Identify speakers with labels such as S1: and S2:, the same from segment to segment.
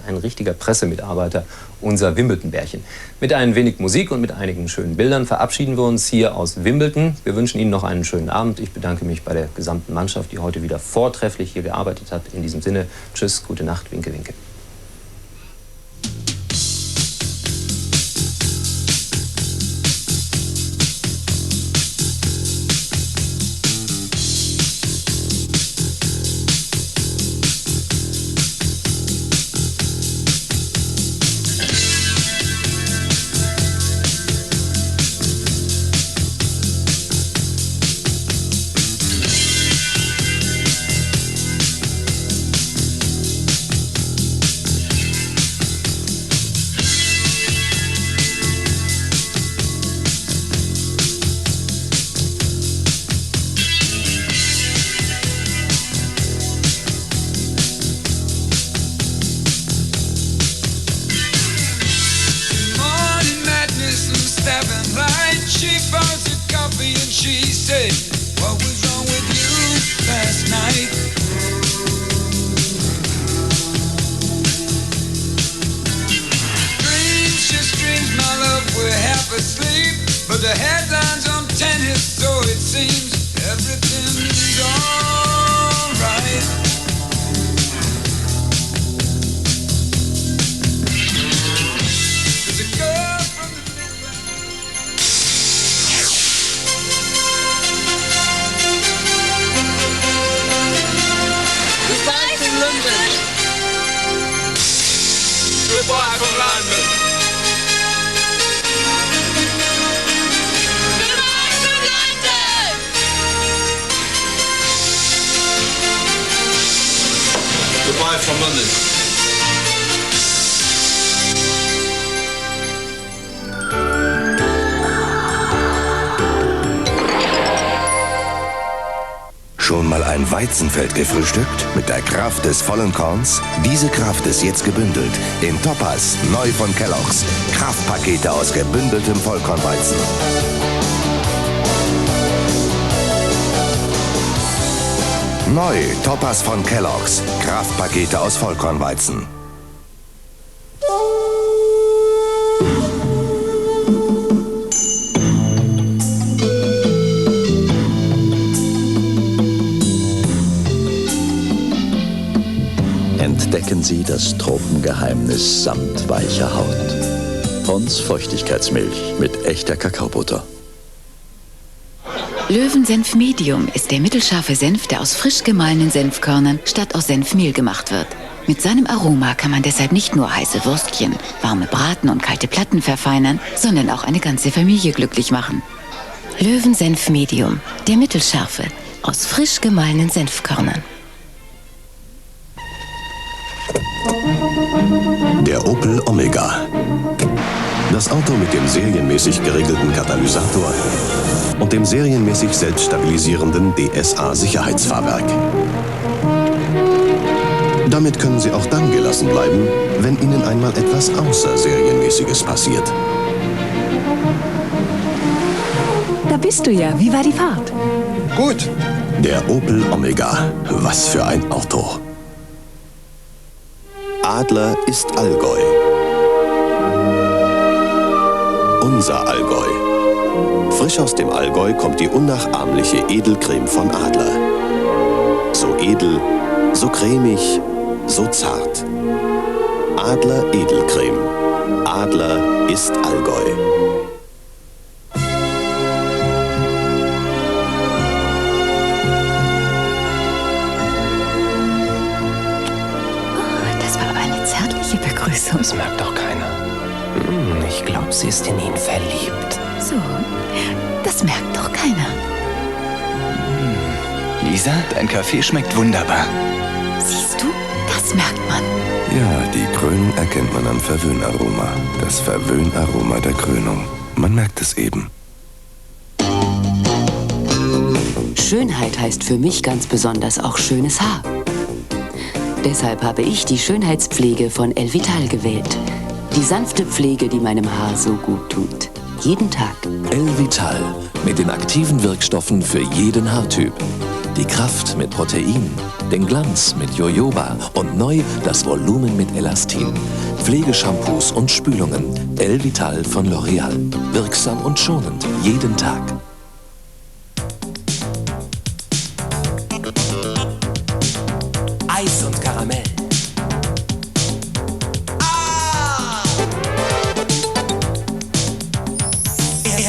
S1: Ein richtiger Pressemitarbeiter, unser Wimbledon-Bärchen. Mit ein wenig Musik und mit einigen schönen Bildern verabschieden wir uns hier aus Wimbledon. Wir wünschen Ihnen noch einen schönen Abend. Ich bedanke mich bei der gesamten Mannschaft, die heute wieder vortrefflich hier gearbeitet hat. In diesem Sinne, tschüss, gute Nacht, winke, winke.
S2: Asleep, but the headlines on tennis, so it seems everything's alright. There's a girl from the
S3: Goodbye from London.
S2: Goodbye from London.
S4: Goodbye from London.
S5: Schon mal ein Weizenfeld gefrühstückt? Mit der Kraft des vollen Korns? Diese Kraft ist jetzt gebündelt in Topaz, neu von Kellogg's. Kraftpakete aus gebündeltem Vollkornweizen. Neu, Topaz von Kellogg's. Kraftpakete aus Vollkornweizen.
S6: Entdecken Sie das Tropengeheimnis samt weicher Haut. Pond's Feuchtigkeitsmilch mit echter Kakaobutter.
S7: Löwensenf Medium ist der mittelscharfe Senf, der aus frisch gemahlenen Senfkörnern statt aus Senfmehl gemacht wird. Mit seinem Aroma kann man deshalb nicht nur heiße Würstchen, warme Braten und kalte Platten verfeinern, sondern auch eine ganze Familie glücklich machen. Löwensenf Medium, der mittelscharfe, aus frisch gemahlenen Senfkörnern.
S5: Der Opel Omega. Das Auto mit dem serienmäßig geregelten Katalysator und dem serienmäßig selbststabilisierenden DSA-Sicherheitsfahrwerk. Damit können Sie auch dann gelassen bleiben, wenn Ihnen einmal etwas Außerserienmäßiges passiert.
S8: Da bist du ja. Wie war die Fahrt?
S5: Gut. Der Opel Omega. Was für ein Auto. Adler ist Allgäu. Unser Allgäu. Frisch aus dem Allgäu kommt die unnachahmliche Edelcreme von Adler. So edel, so cremig, so zart. Adler Edelcreme. Adler ist Allgäu.
S7: Begrüßung.
S9: Das merkt doch keiner. Ich glaube, sie ist in ihn verliebt.
S7: So, das merkt doch keiner.
S9: Lisa, dein Kaffee schmeckt wunderbar.
S7: Siehst du, das merkt man.
S5: Ja, die Krönung erkennt man am Verwöhnaroma. Das Verwöhnaroma der Krönung. Man merkt es eben.
S10: Schönheit heißt für mich ganz besonders auch schönes Haar. Deshalb habe ich die Schönheitspflege von Elvital gewählt. Die sanfte Pflege, die meinem Haar so gut tut. Jeden Tag.
S6: Elvital mit den aktiven Wirkstoffen für jeden Haartyp. Die Kraft mit Protein, den Glanz mit Jojoba und neu das Volumen mit Elastin. Pflegeshampoos und Spülungen. Elvital von L'Oreal. Wirksam und schonend jeden Tag.
S9: Eis und Karamell.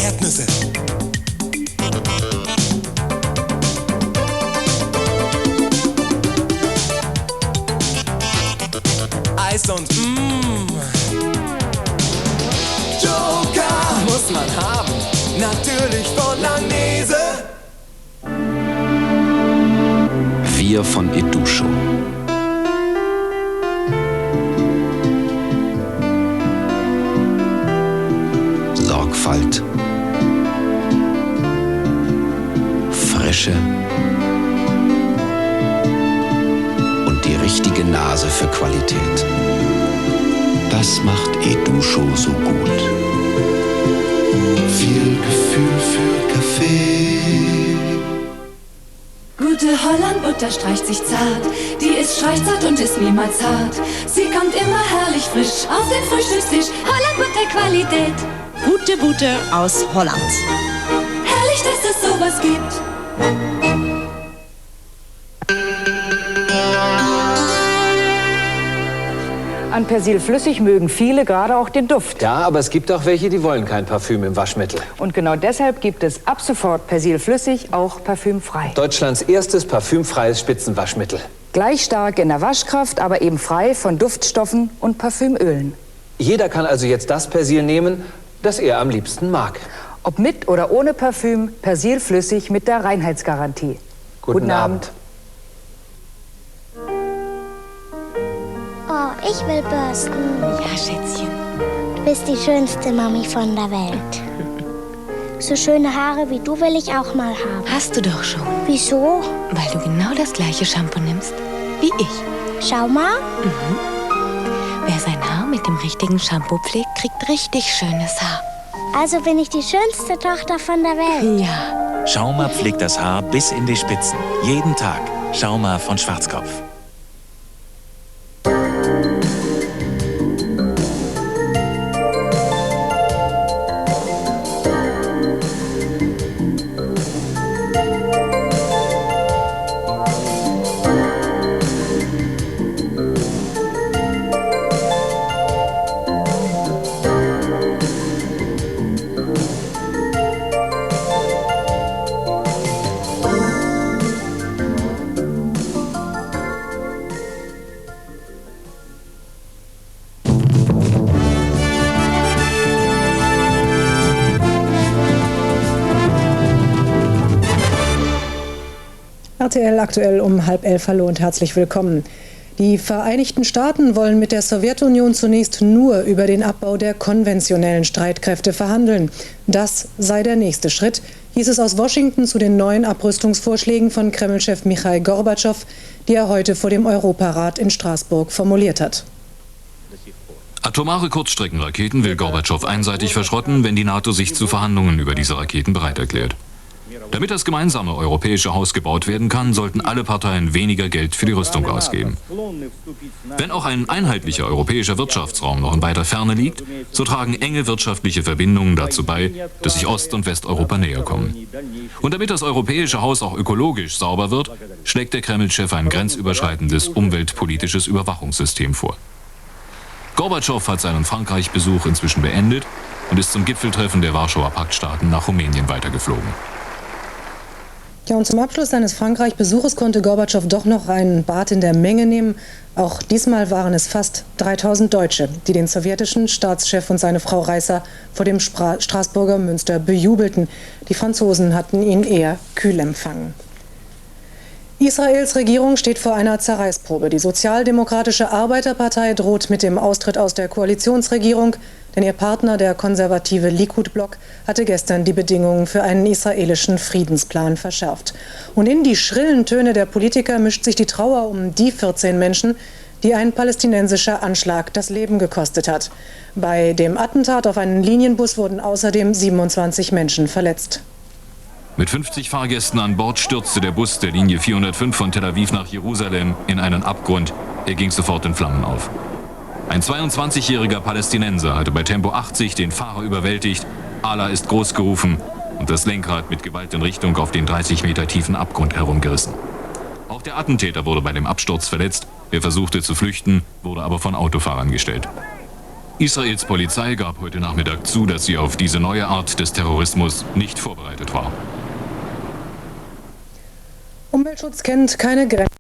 S9: Erdnüsse. Eis und Joker muss man haben. Natürlich von Langnese.
S3: Wir von Edusho. Sorgfalt. Frische. Und die richtige Nase für Qualität. Das macht Edusho so gut.
S11: Viel Gefühl für Kaffee.
S12: Gute Hollandbutter streicht sich zart, die ist streichzart und ist niemals hart. Sie kommt immer herrlich frisch auf den Frühstückstisch. Hollandbutter Qualität.
S13: Gute Butter aus Holland.
S12: Herrlich, dass es sowas gibt.
S14: An Persil flüssig mögen viele gerade auch den Duft.
S15: Ja, aber es gibt auch welche, die wollen kein Parfüm im Waschmittel.
S14: Und genau deshalb gibt es ab sofort Persil flüssig auch parfümfrei.
S15: Deutschlands erstes parfümfreies Spitzenwaschmittel.
S14: Gleich stark in der Waschkraft, aber eben frei von Duftstoffen und Parfümölen.
S15: Jeder kann also jetzt das Persil nehmen, das er am liebsten mag.
S14: Ob mit oder ohne Parfüm, Persil flüssig mit der Reinheitsgarantie.
S15: Guten Abend.
S16: Oh, ich will bürsten.
S17: Ja, Schätzchen.
S16: Du bist die schönste Mami von der Welt. So schöne Haare wie du will ich auch mal haben.
S17: Hast du doch schon.
S16: Wieso?
S17: Weil du genau das gleiche Shampoo nimmst wie ich.
S16: Schau mal.
S17: Mhm. Wer sein Haar mit dem richtigen Shampoo pflegt, kriegt richtig schönes Haar.
S16: Also bin ich die schönste Tochter von der Welt.
S17: Ja.
S18: Schauma pflegt das Haar bis in die Spitzen. Jeden Tag. Schauma von Schwarzkopf.
S19: RTL aktuell um 10:30. Hallo und herzlich willkommen. Die Vereinigten Staaten wollen mit der Sowjetunion zunächst nur über den Abbau der konventionellen Streitkräfte verhandeln. Das sei der nächste Schritt, hieß es aus Washington zu den neuen Abrüstungsvorschlägen von Kreml-Chef Michail Gorbatschow, die er heute vor dem Europarat in Straßburg formuliert hat.
S20: Atomare Kurzstreckenraketen will Gorbatschow einseitig verschrotten, wenn die NATO sich zu Verhandlungen über diese Raketen bereit erklärt. Damit das gemeinsame europäische Haus gebaut werden kann, sollten alle Parteien weniger Geld für die Rüstung ausgeben. Wenn auch ein einheitlicher europäischer Wirtschaftsraum noch in weiter Ferne liegt, so tragen enge wirtschaftliche Verbindungen dazu bei, dass sich Ost- und Westeuropa näher kommen. Und damit das europäische Haus auch ökologisch sauber wird, schlägt der Kreml-Chef ein grenzüberschreitendes umweltpolitisches Überwachungssystem vor. Gorbatschow hat seinen Frankreich-Besuch inzwischen beendet und ist zum Gipfeltreffen der Warschauer Paktstaaten nach Rumänien weitergeflogen.
S19: Ja, und zum Abschluss seines Frankreich-Besuches konnte Gorbatschow doch noch ein Bad in der Menge nehmen. Auch diesmal waren es fast 3000 Deutsche, die den sowjetischen Staatschef und seine Frau Reißer vor dem Straßburger Münster bejubelten. Die Franzosen hatten ihn eher kühl empfangen. Israels Regierung steht vor einer Zerreißprobe. Die Sozialdemokratische Arbeiterpartei droht mit dem Austritt aus der Koalitionsregierung, denn ihr Partner, der konservative Likud-Block, hatte gestern die Bedingungen für einen israelischen Friedensplan verschärft. Und in die schrillen Töne der Politiker mischt sich die Trauer um die 14 Menschen, die ein palästinensischer Anschlag das Leben gekostet hat. Bei dem Attentat auf einen Linienbus wurden außerdem 27 Menschen verletzt.
S20: Mit 50 Fahrgästen an Bord stürzte der Bus der Linie 405 von Tel Aviv nach Jerusalem in einen Abgrund. Er ging sofort in Flammen auf. Ein 22-jähriger Palästinenser hatte bei Tempo 80 den Fahrer überwältigt. Allah ist groß gerufen und das Lenkrad mit Gewalt in Richtung auf den 30 Meter tiefen Abgrund herumgerissen. Auch der Attentäter wurde bei dem Absturz verletzt. Er versuchte zu flüchten, wurde aber von Autofahrern gestellt. Israels Polizei gab heute Nachmittag zu, dass sie auf diese neue Art des Terrorismus nicht vorbereitet war.
S19: Umweltschutz kennt keine Grenzen.